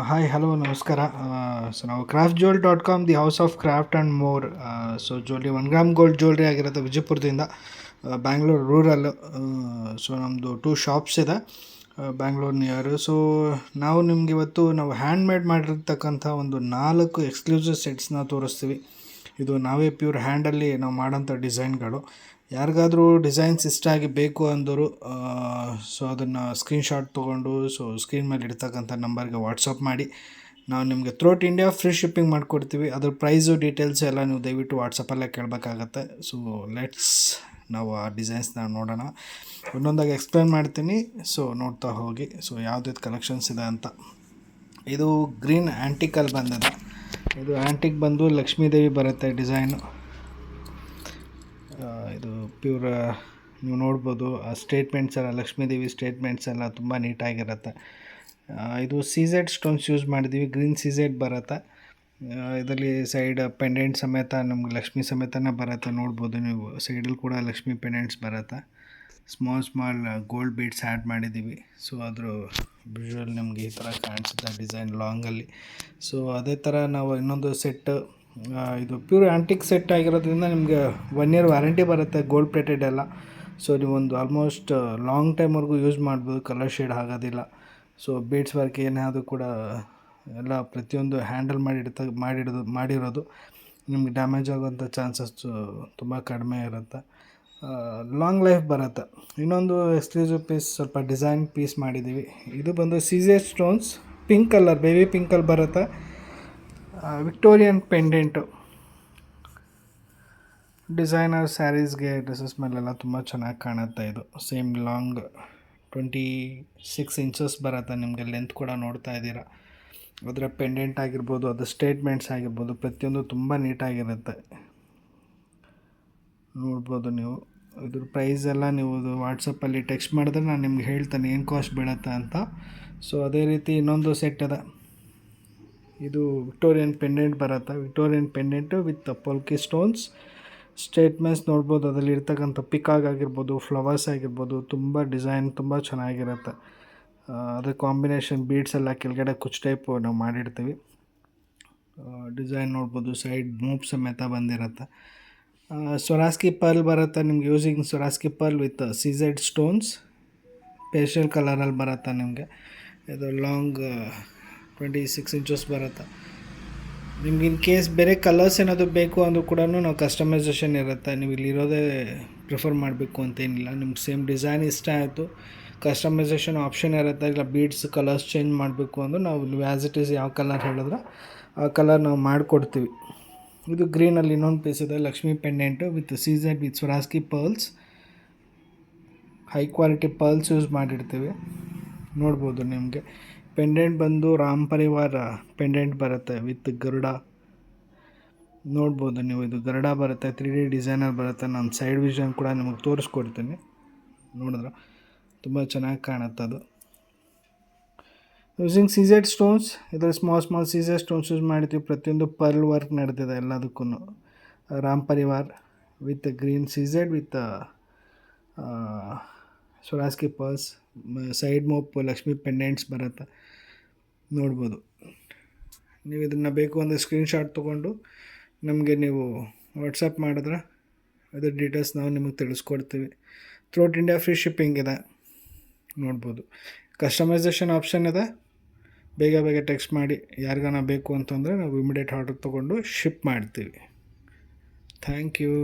Hi hello ನಮಸ್ಕಾರ. So ನಾವು CraftJewel.com the house of craft and more. So jewellery 1 gram gold jewellery ಆಗಿರುತ್ತೆ ವಿಜಯಪುರದಿಂದ, Bangalore rural. So ನಮ್ಮದು 2 shops ಇದೆ Bangalore near. So ನಾವು ನಿಮ್ಗೆ ಇವತ್ತು ನಾವು ಹ್ಯಾಂಡ್ ಮೇಡ್ ಮಾಡಿರ್ತಕ್ಕಂಥ ಒಂದು 4 ಎಕ್ಸ್ಕ್ಲೂಸಿವ್ ಸೆಟ್ಸ್ನ ತೋರಿಸ್ತೀವಿ. ಇದು ನಾವೇ ಪ್ಯೂರ್ ಹ್ಯಾಂಡಲ್ಲಿ ನಾವು ಮಾಡೋಂಥ ಡಿಸೈನ್ಗಳು. ಯಾರಿಗಾದರೂ ಡಿಸೈನ್ಸ್ ಇಷ್ಟ ಆಗಿ ಬೇಕು ಅಂದರು ಸೊ ಅದನ್ನು ಸ್ಕ್ರೀನ್ಶಾಟ್ ತೊಗೊಂಡು ಸೊ ಸ್ಕ್ರೀನ್ ಮೇಲೆ ಇಡ್ತಕ್ಕಂಥ ನಂಬರ್ಗೆ ವಾಟ್ಸಪ್ ಮಾಡಿ, ನಾವು ನಿಮಗೆ ಥ್ರೂಟ್ ಇಂಡಿಯಾ ಫ್ರೀ ಶಿಪ್ಪಿಂಗ್ ಮಾಡಿಕೊಡ್ತೀವಿ. ಅದ್ರ ಪ್ರೈಸು ಡೀಟೇಲ್ಸ್ ಎಲ್ಲ ನೀವು ದಯವಿಟ್ಟು ವಾಟ್ಸಪ್ಪಲ್ಲೇ ಕೇಳಬೇಕಾಗತ್ತೆ. ಸೊ ಲೆಟ್ಸ್ ನಾವು ಆ ಡಿಸೈನ್ಸ್ನ ನೋಡೋಣ, ಒಂದೊಂದಾಗಿ ಎಕ್ಸ್ಪ್ಲೇನ್ ಮಾಡ್ತೀನಿ. ಸೊ ನೋಡ್ತಾ ಹೋಗಿ. ಸೊ ಯಾವುದ್ಯಾವ್ದು ಕಲೆಕ್ಷನ್ಸ್ ಇದೆ ಅಂತ. ಇದು ಗ್ರೀನ್ ಆ್ಯಂಟಿಕಲ್ಲಿ ಬಂದಿದೆ. ಇದು ಆ್ಯಂಟಿಕ್ ಬಂದು ಲಕ್ಷ್ಮೀದೇವಿ ಬರುತ್ತೆ ಡಿಸೈನು. ಇದು ಪ್ಯೂರ್ ನೀವು ನೋಡ್ಬೋದು ಆ ಸ್ಟೇಟ್ಮೆಂಟ್ಸ್ ಎಲ್ಲ, ಲಕ್ಷ್ಮೀದೇವಿ ಸ್ಟೇಟ್ಮೆಂಟ್ಸ್ ಎಲ್ಲ ತುಂಬ ನೀಟಾಗಿರುತ್ತೆ. ಇದು CZ ಸ್ಟೋನ್ಸ್ ಯೂಸ್ ಮಾಡಿದ್ದೀವಿ, ಗ್ರೀನ್ CZ ಬರುತ್ತೆ. ಇದರಲ್ಲಿ ಸೈಡ್ ಪೆಂಡೆಂಟ್ ಸಮೇತ ನಮ್ಗೆ ಲಕ್ಷ್ಮಿ ಸಮೇತನೇ ಬರುತ್ತೆ. ನೋಡ್ಬೋದು ನೀವು ಸೈಡಲ್ಲಿ ಕೂಡ ಲಕ್ಷ್ಮಿ ಪೆಂಡೆಂಟ್ಸ್ ಬರುತ್ತೆ. ಸ್ಮಾಲ್ ಗೋಲ್ಡ್ ಬೀಡ್ಸ್ ಆ್ಯಡ್ ಮಾಡಿದ್ದೀವಿ. ಸೊ ಅದ್ರ ವಿಜುವಲ್ ನಿಮಗೆ ಈ ಥರ ಕಾಣಿಸುತ್ತೆ ಡಿಸೈನ್ ಲಾಂಗಲ್ಲಿ. ಸೊ ಅದೇ ಥರ ನಾವು ಇನ್ನೊಂದು ಸೆಟ್, ಇದು ಪ್ಯೂರ್ ಆ್ಯಂಟಿಕ್ ಸೆಟ್ ಆಗಿರೋದ್ರಿಂದ ನಿಮಗೆ 1 year ವ್ಯಾರಂಟಿ ಬರುತ್ತೆ, ಗೋಲ್ಡ್ ಪ್ಲೇಟೆಡ್ ಎಲ್ಲ. ಸೊ ನೀವೊಂದು ಆಲ್ಮೋಸ್ಟ್ ಲಾಂಗ್ ಟೈಮ್ವರೆಗೂ ಯೂಸ್ ಮಾಡ್ಬೋದು, ಕಲರ್ ಶೇಡ್ ಆಗೋದಿಲ್ಲ. ಸೊ ಬೀಡ್ಸ್ ವರ್ಕ್ ಏನಾದರೂ ಕೂಡ ಎಲ್ಲ ಪ್ರತಿಯೊಂದು ಹ್ಯಾಂಡಲ್ ಮಾಡಿರೋದು ನಿಮಗೆ ಡ್ಯಾಮೇಜ್ ಆಗೋಂಥ ಚಾನ್ಸಸ್ಸು ತುಂಬ ಕಡಿಮೆ ಇರುತ್ತೆ. ಲಾಂಗ್ ಲೈಫ್ ಬರುತ್ತೆ. ಇನ್ನೊಂದು ಎಕ್ಸ್ಕ್ಲೂಸಿವ್ ಪೀಸ್, ಸ್ವಲ್ಪ ಡಿಸೈನ್ ಪೀಸ್ ಮಾಡಿದ್ದೀವಿ. ಇದು ಬಂದು CZ stones, pink colour, baby ಪಿಂಕಲ್ಲಿ ಬರುತ್ತೆ. ವಿಕ್ಟೋರಿಯನ್ ಪೆಂಡೆಂಟು, ಡಿಸೈನರ್ ಸ್ಯಾರೀಸ್ಗೆ ಡ್ರೆಸ್ಸಸ್ ಮೇಲೆಲ್ಲ ತುಂಬ ಚೆನ್ನಾಗಿ ಕಾಣುತ್ತೆ. ಇದು ಸೇಮ್ ಲಾಂಗ್ 26 ಇಂಚಸ್ ಬರುತ್ತೆ. ನಿಮಗೆ ಲೆಂತ್ ಕೂಡ ನೋಡ್ತಾ ಇದ್ದೀರಾ. ಅದರ ಪೆಂಡೆಂಟ್ ಆಗಿರ್ಬೋದು, ಅದು ಸ್ಟೇಟ್ಮೆಂಟ್ಸ್ ಆಗಿರ್ಬೋದು, ಪ್ರತಿಯೊಂದು ತುಂಬ ನೀಟಾಗಿರುತ್ತೆ. ನೋಡ್ಬೋದು ನೀವು. ಇದ್ರ ಪ್ರೈಸ್ ಎಲ್ಲ ನೀವು ವಾಟ್ಸಪ್ಪಲ್ಲಿ ಟೆಕ್ಸ್ಟ್ ಮಾಡಿದ್ರೆ ನಾನು ನಿಮ್ಗೆ ಹೇಳ್ತೇನೆ ಏನು ಕಾಸ್ಟ್ ಬೀಳುತ್ತೆ ಅಂತ. ಸೊ ಅದೇ ರೀತಿ ಇನ್ನೊಂದು ಸೆಟ್ ಇದೆ. ಇದು ವಿಕ್ಟೋರಿಯನ್ ಪೆಂಡೆಂಟ್ ಬರುತ್ತೆ. Victorian pendant with polki stones statements ನೋಡ್ಬೋದು. ಅದರಲ್ಲಿ ಇರ್ತಕ್ಕಂಥ ಪಿಕಾಗ್ ಆಗಿರ್ಬೋದು, ಫ್ಲವರ್ಸ್ ಆಗಿರ್ಬೋದು, ತುಂಬ ಡಿಸೈನ್ ತುಂಬ ಚೆನ್ನಾಗಿರುತ್ತೆ. ಅದ್ರ ಕಾಂಬಿನೇಷನ್ ಬೀಡ್ಸ್ ಎಲ್ಲ ಕೆಳಗಡೆ ಕುಚ್ ಟೈಪು ನಾವು ಮಾಡಿರ್ತೀವಿ. ಡಿಸೈನ್ ನೋಡ್ಬೋದು, ಸೈಡ್ ಮೂವ್ ಸಮೇತ ಬಂದಿರುತ್ತೆ. ಸ್ವರಾಸ್ಕಿ ಪರ್ಲ್ ಬರುತ್ತೆ ನಿಮ್ಗೆ, using Swarovski pearl with CZ stones, pastel ಕಲರಲ್ಲಿ ಬರುತ್ತೆ ನಿಮಗೆ. ಇದು ಲಾಂಗ್ 26 ಇಂಚಸ್ ಬರುತ್ತೆ. ನಿಮ್ಗೆ ಇನ್ ಕೇಸ್ ಬೇರೆ ಕಲರ್ಸ್ ಏನಾದರೂ ಬೇಕು ಅಂದರೂ ಕೂಡ ನಾವು ಕಸ್ಟಮೈಸೇಷನ್ ಇರುತ್ತೆ. ನೀವು ಇಲ್ಲಿರೋದೇ ಪ್ರಿಫರ್ ಮಾಡಬೇಕು ಅಂತೇನಿಲ್ಲ. ನಿಮ್ಗೆ ಸೇಮ್ ಡಿಸೈನ್ ಇಷ್ಟ ಆಯಿತು, ಕಸ್ಟಮೈಸೇಷನ್ ಆಪ್ಷನ್ ಇರುತ್ತೆ. ಇಲ್ಲ ಬೀಡ್ಸ್ ಕಲರ್ಸ್ ಚೇಂಜ್ ಮಾಡಬೇಕು ಅಂದ್ರೆ ನಾವು ಆ್ಯಸ್ ಇಟ್ ಈಸ್ ಯಾವ ಕಲರ್ ಹೇಳಿದ್ರೆ ಆ ಕಲರ್ ನಾವು ಮಾಡಿಕೊಡ್ತೀವಿ. ಇದು ಗ್ರೀನಲ್ಲಿ ಇನ್ನೊಂದು ಪೀಸ್ ಇದೆ, Lakshmi pendant with CZ with Swarovski pearls, high quality pearls use ಮಾಡಿರ್ತೀವಿ. ನೋಡ್ಬೋದು ನಿಮಗೆ ಪೆಂಡೆಂಟ್ ಬಂದು ರಾಮ್ ಪರಿವಾರ ಪೆಂಡೆಂಟ್ ಬರುತ್ತೆ ವಿತ್ ಗರುಡ. ನೋಡ್ಬೋದು ನೀವು, ಇದು ಗರುಡ ಬರುತ್ತೆ, 3D ಡಿಸೈನರ್ ಬರುತ್ತೆ. ನಾನು ಸೈಡ್ ವಿಷನ್ ಕೂಡ ನಿಮಗೆ ತೋರಿಸ್ಕೊಡ್ತೀನಿ. ನೋಡಿದ್ರೆ ತುಂಬ ಚೆನ್ನಾಗಿ ಕಾಣುತ್ತೆ. ಅದು ಯೂಸಿಂಗ್ CZ ಸ್ಟೋನ್ಸ್, ಇದರಲ್ಲಿ ಸ್ಮಾಲ್ CZ ಸ್ಟೋನ್ಸ್ ಯೂಸ್ ಮಾಡ್ತೀವಿ. ಪ್ರತಿಯೊಂದು ಪರ್ಲ್ ವರ್ಕ್ ನಡೆದಿದೆ ಎಲ್ಲದಕ್ಕೂ. Ram Parivar with green CZ with Swarovski pearls, side ಮೋಪ್ ಲಕ್ಷ್ಮಿ ಪೆಂಡೆಂಟ್ಸ್ ಬರುತ್ತೆ. ನೋಡ್ಬೋದು. ನೀವು ಇದನ್ನು ಬೇಕು ಅಂದರೆ ಸ್ಕ್ರೀನ್ಶಾಟ್ ತೊಗೊಂಡು ನಮಗೆ ನೀವು ವಾಟ್ಸಪ್ ಮಾಡಿದ್ರೆ ಅದ್ರ ಡೀಟೇಲ್ಸ್ ನಾವು ನಿಮಗೆ ತಿಳಿಸ್ಕೊಡ್ತೀವಿ. ಥ್ರೂಟ್ ಇಂಡಿಯಾ ಫ್ರೀ ಶಿಪ್ಪಿಂಗ್ ಇದೆ. ನೋಡ್ಬೋದು, ಕಸ್ಟಮೈಸೇಷನ್ ಆಪ್ಷನ್ ಇದೆ. ಬೇಗ ಟೆಕ್ಸ್ಟ್ ಮಾಡಿ, ಯಾರಿಗಾನ ಬೇಕು ಅಂತಂದರೆ ನಾವು ಇಮಿಡಿಯೇಟ್ ಆರ್ಡರ್ ತೊಗೊಂಡು ಶಿಪ್ ಮಾಡ್ತೀವಿ. Thank you.